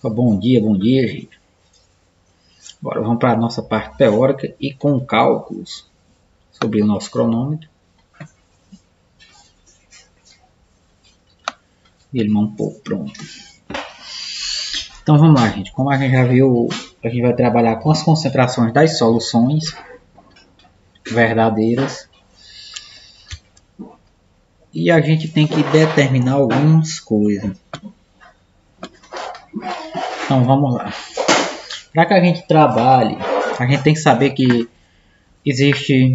Bom dia, gente. Agora vamos para a nossa parte teórica e com cálculos sobre o nosso cronômetro. Ele um pouco pronto. Então vamos lá, gente. Como a gente já viu, a gente vai trabalhar com as concentrações das soluções verdadeiras. E a gente tem que determinar algumas coisas. Então vamos lá. Para que a gente trabalhe, a gente tem que saber que existe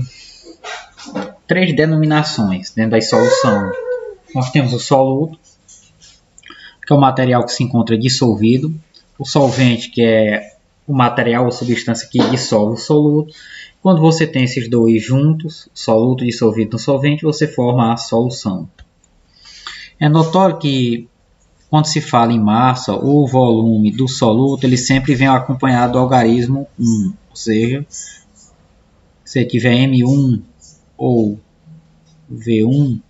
três denominações dentro da solução. Nós temos o soluto, que é o material que se encontra dissolvido, o solvente, que é o material ou substância que dissolve o soluto. Quando você tem esses dois juntos, soluto dissolvido no solvente, você forma a solução. É notório que quando se fala em massa ou volume do soluto, ele sempre vem acompanhado do algarismo 1, ou seja, se tiver M1 ou V1,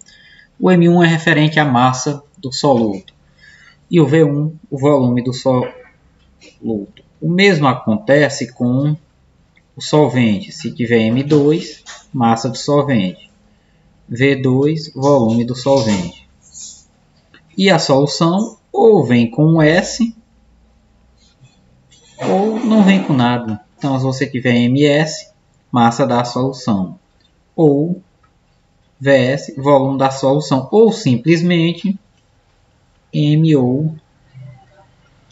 o M1 é referente à massa do soluto e o V1, o volume do soluto. O mesmo acontece com o solvente, se tiver M2, massa do solvente, V2, volume do solvente. E a solução ou vem com S ou não vem com nada. Então, se você tiver MS, massa da solução, ou VS, volume da solução, ou simplesmente M ou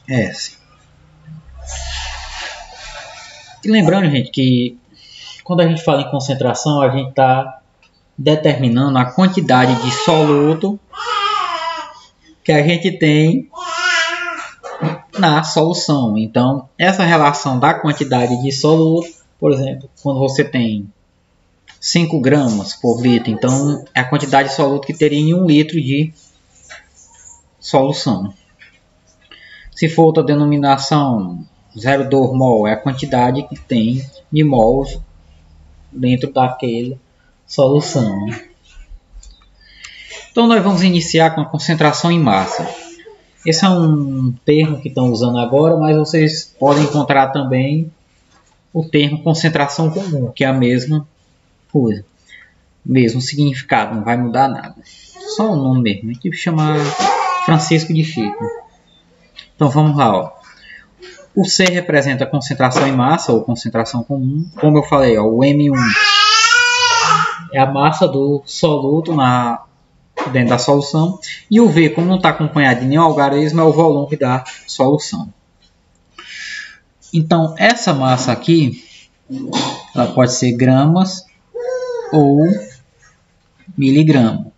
S. E lembrando, gente, que quando a gente fala em concentração, a gente está determinando a quantidade de soluto que a gente tem na solução. Então, essa relação da quantidade de soluto, por exemplo, quando você tem 5 gramas por litro, então é a quantidade de soluto que teria em 1 litro de solução. Se for outra denominação, 0,2 mol é a quantidade que tem de mols dentro daquela solução. Então nós vamos iniciar com a concentração em massa. Esse é um termo que estão usando agora, mas vocês podem encontrar também o termo concentração comum, que é a mesma coisa, mesmo significado, não vai mudar nada. Só o nome mesmo, a gente chama Francisco de Chico. Então vamos lá, ó. O C representa a concentração em massa ou concentração comum. Como eu falei, ó, o M1 é a massa do soluto dentro da solução. E o V, como não está acompanhado de nenhum algarismo, é o volume da solução. Então, essa massa aqui, ela pode ser gramas ou miligrama.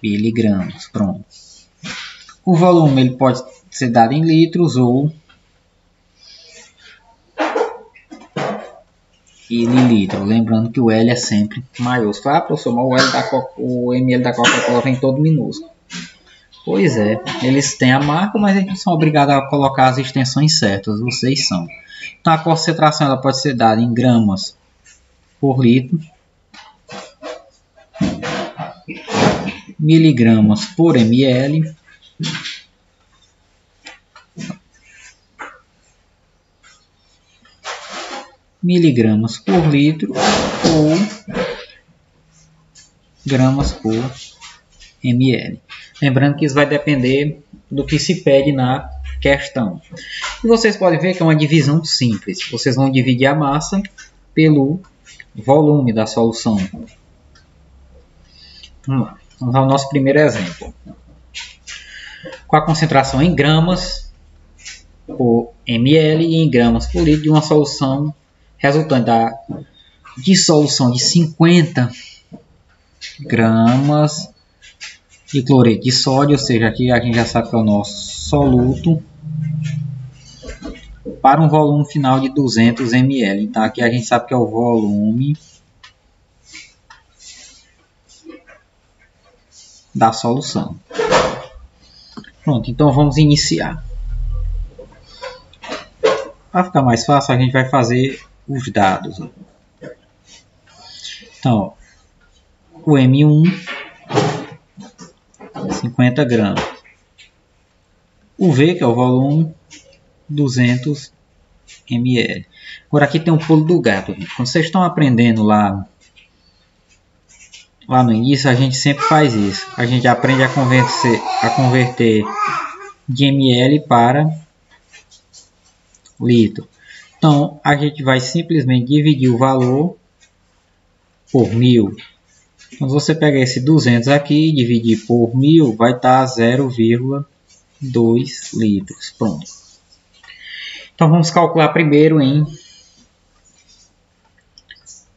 Miligramas, pronto. O volume ele pode ser dado em litros ou mililitro. Lembrando que o L é sempre maiúsculo. Ah, professor, mas o ml da Coca-Cola vem todo minúsculo. Pois é, eles têm a marca, mas eles são obrigados a colocar as extensões certas. Vocês são. Então a concentração ela pode ser dada em gramas por litro, miligramas por ml, miligramas por litro ou gramas por ml. Lembrando que isso vai depender do que se pede na questão. E vocês podem ver que é uma divisão simples. Vocês vão dividir a massa pelo volume da solução. Vamos lá. Vamos ao nosso primeiro exemplo. Com a concentração em gramas por ml e em gramas por litro de uma solução resultante da dissolução de 50 gramas de cloreto de sódio, ou seja, aqui a gente já sabe que é o nosso soluto, para um volume final de 200 ml. Então aqui a gente sabe que é o volume da solução. Pronto, então vamos iniciar. Para ficar mais fácil, a gente vai fazer os dados. Então, o M1 50 gramas. O V, que é o volume, 200 ml. Agora aqui tem um pulo do gato. Quando vocês estão aprendendo lá no início, a gente sempre faz isso. A gente aprende a converter de ml para litro. Então, a gente vai simplesmente dividir o valor por 1000. Então, se você pegar esse 200 aqui e dividir por 1000, vai estar 0,2 litros. Pronto. Então, vamos calcular primeiro em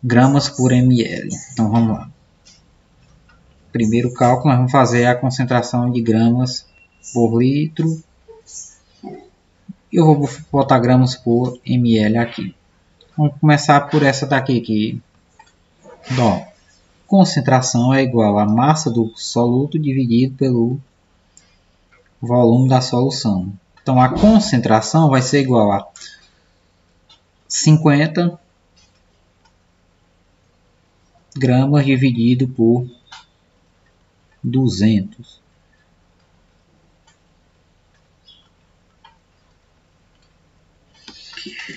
gramas por ml. Então, vamos lá. Primeiro cálculo, nós vamos fazer a concentração de gramas por litro. Eu vou botar gramas por ml aqui. Vamos começar por essa daqui que concentração é igual a massa do soluto dividido pelo volume da solução. Então a concentração vai ser igual a 50 gramas dividido por 200.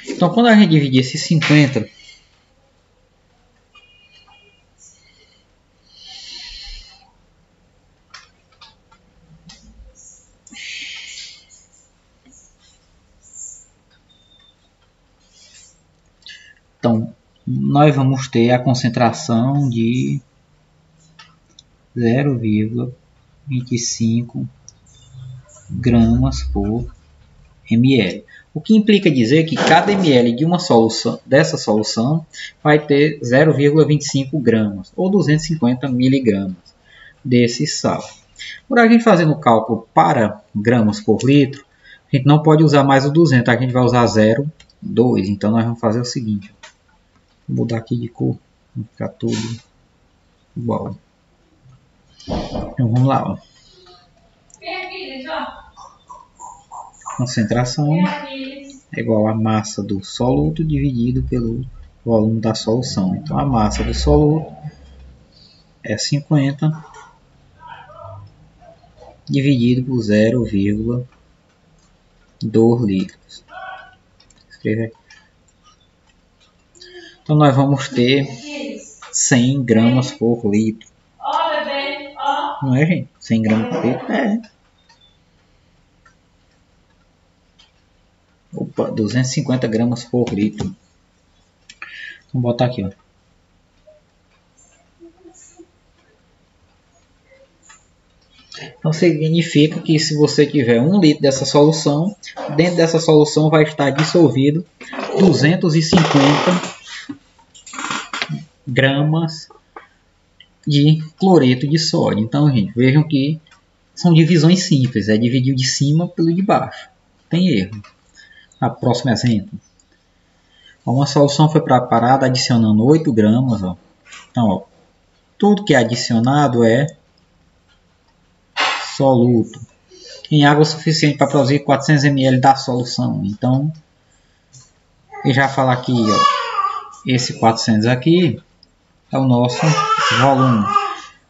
Então, quando a gente dividir esses 50 então, nós vamos ter a concentração de 0,25 gramas por ml. O que implica dizer que cada ml de uma solução, dessa solução vai ter 0,25 gramas ou 250 miligramas desse sal. Por a gente fazendo o cálculo para gramas por litro, a gente não pode usar mais o 200, a gente vai usar 0,2. Então nós vamos fazer o seguinte, vou mudar aqui de cor, vai ficar tudo igual. Então vamos lá, ó. Concentração é igual a massa do soluto dividido pelo volume da solução. Então a massa do soluto é 50 dividido por 0,2 litros. Escreve aqui. Então nós vamos ter 100 gramas por litro. Não é, gente? 100 gramas por litro? É. Opa, 250 gramas por litro. Vamos botar aqui, ó. Então significa que se você tiver 1 litro dessa solução, dentro dessa solução vai estar dissolvido 250 gramas de cloreto de sódio. Então, gente, vejam que são divisões simples. É dividir de cima pelo de baixo. Tem erro. A próximo exemplo. Uma solução foi preparada adicionando 8 gramas. Ó. Então, ó, tudo que é adicionado é soluto. Em água suficiente para produzir 400 ml da solução. Então, eu já falo aqui, ó, esse 400 aqui é o nosso volume.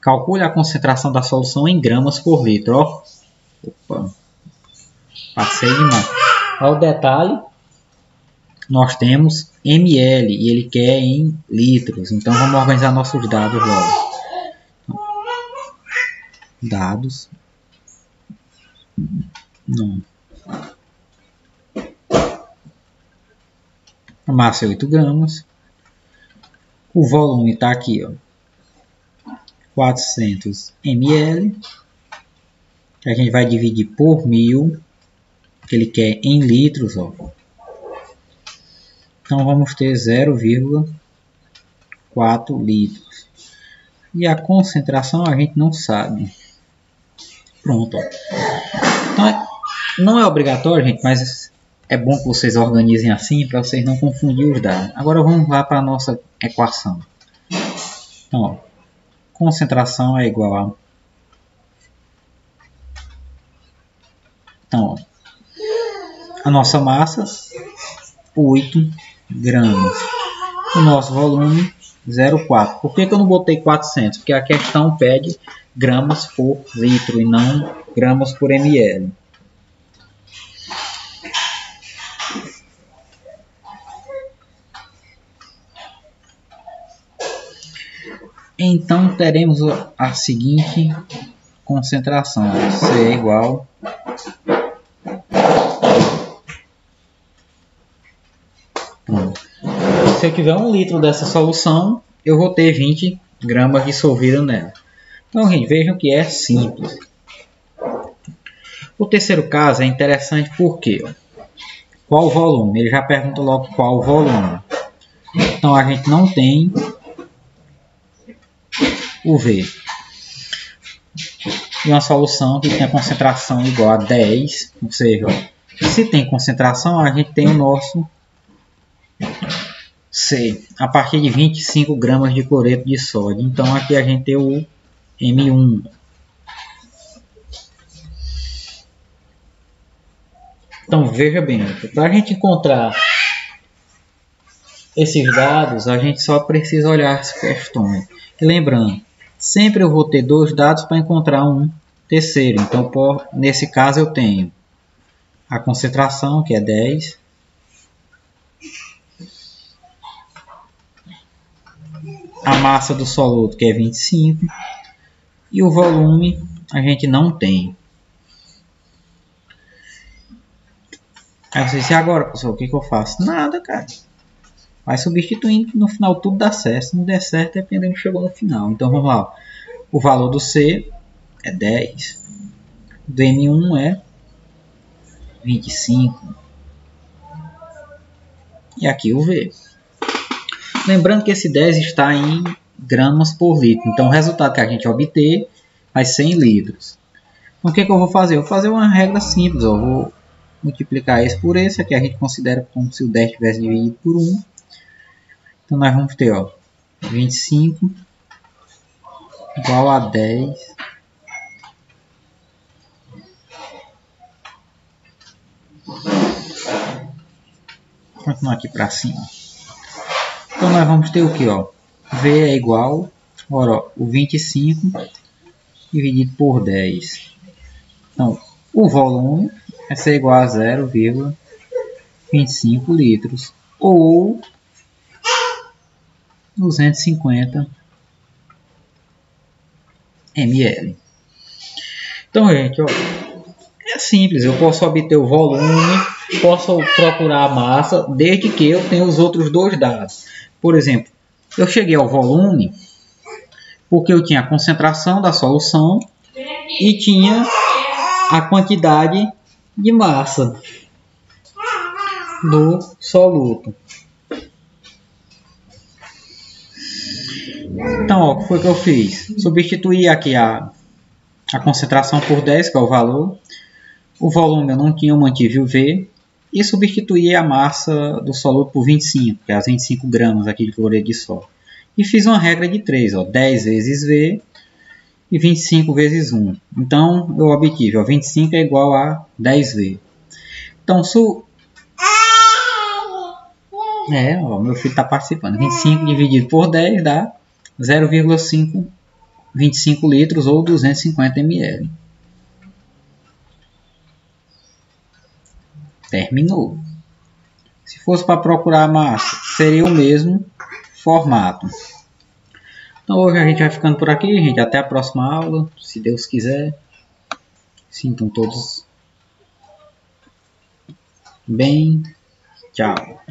Calcule a concentração da solução em gramas por litro. Ó. Opa, passei demais. Olha o detalhe, nós temos ml e ele quer em litros. Então vamos organizar nossos dados logo. Dados. Não. A massa é 8 gramas. O volume está aqui, ó, 400 ml. A gente vai dividir por 1000. Que ele quer em litros, ó. Então vamos ter 0,4 litros. E a concentração a gente não sabe. Pronto, ó. Então não é obrigatório, gente, mas é bom que vocês organizem assim para vocês não confundirem os dados. Agora vamos lá para a nossa equação. Então, ó, concentração é igual a... Então, ó, a nossa massa, 8 gramas. O nosso volume, 0,4. Por que eu não botei 400? Porque a questão pede gramas por litro e não gramas por ml. Então teremos a seguinte concentração: C é igual se eu tiver 1 litro dessa solução, eu vou ter 20 gramas dissolvido nela. Então, gente, vejam que é simples. O terceiro caso é interessante porque qual o volume? Ele já pergunta logo qual o volume. Então, a gente não tem o V. E uma solução que tem a concentração igual a 10, ou seja, se tem concentração, a gente tem o nosso C, a partir de 25 gramas de cloreto de sódio. Então aqui a gente tem o M1. Então veja bem, para a gente encontrar esses dados, a gente só precisa olhar as questões. E lembrando, sempre eu vou ter 2 dados para encontrar um terceiro. Então nesse caso eu tenho a concentração, que é 10. A massa do soluto, que é 25, e o volume a gente não tem. Aí você disse, agora, professor, o que eu faço? Nada, cara. Vai substituindo, no final tudo dá certo. Se não der certo, dependendo que chegou no final. Então vamos lá. O valor do C é 10. Do M1 é 25. E aqui o V. Lembrando que esse 10 está em gramas por litro. Então o resultado que a gente obter vai ser em litros. Então o que eu vou fazer? Eu vou fazer uma regra simples. Eu vou multiplicar esse por esse. Aqui a gente considera como se o 10 tivesse dividido por 1. Então nós vamos ter 25 igual a 10 Vou continuar aqui para cima. Então nós vamos ter o que? V é igual, o 25 dividido por 10. Então o volume vai ser igual a 0,25 litros. Ou 250 ml. Então, gente, é simples. Eu posso obter o volume, posso procurar a massa, desde que eu tenha os outros 2 dados. Por exemplo, eu cheguei ao volume porque eu tinha a concentração da solução e tinha a quantidade de massa do soluto. Então, o que foi que eu fiz? Substituí aqui a concentração por 10, que é o valor. O volume eu não tinha, eu mantive o V. E substituí a massa do soluto por 25, que é as 25 gramas aqui de cloreto de sódio. E fiz uma regra de 3, 10 vezes V e 25 vezes 1. Então, eu obtive, 25 é igual a 10V. Então, meu filho está participando. 25 dividido por 10 dá 0,25 litros ou 250 ml. Terminou. Se fosse para procurar a massa, seria o mesmo formato. Então hoje a gente vai ficando por aqui, gente. Até a próxima aula, se Deus quiser. Sintam todos bem. Tchau.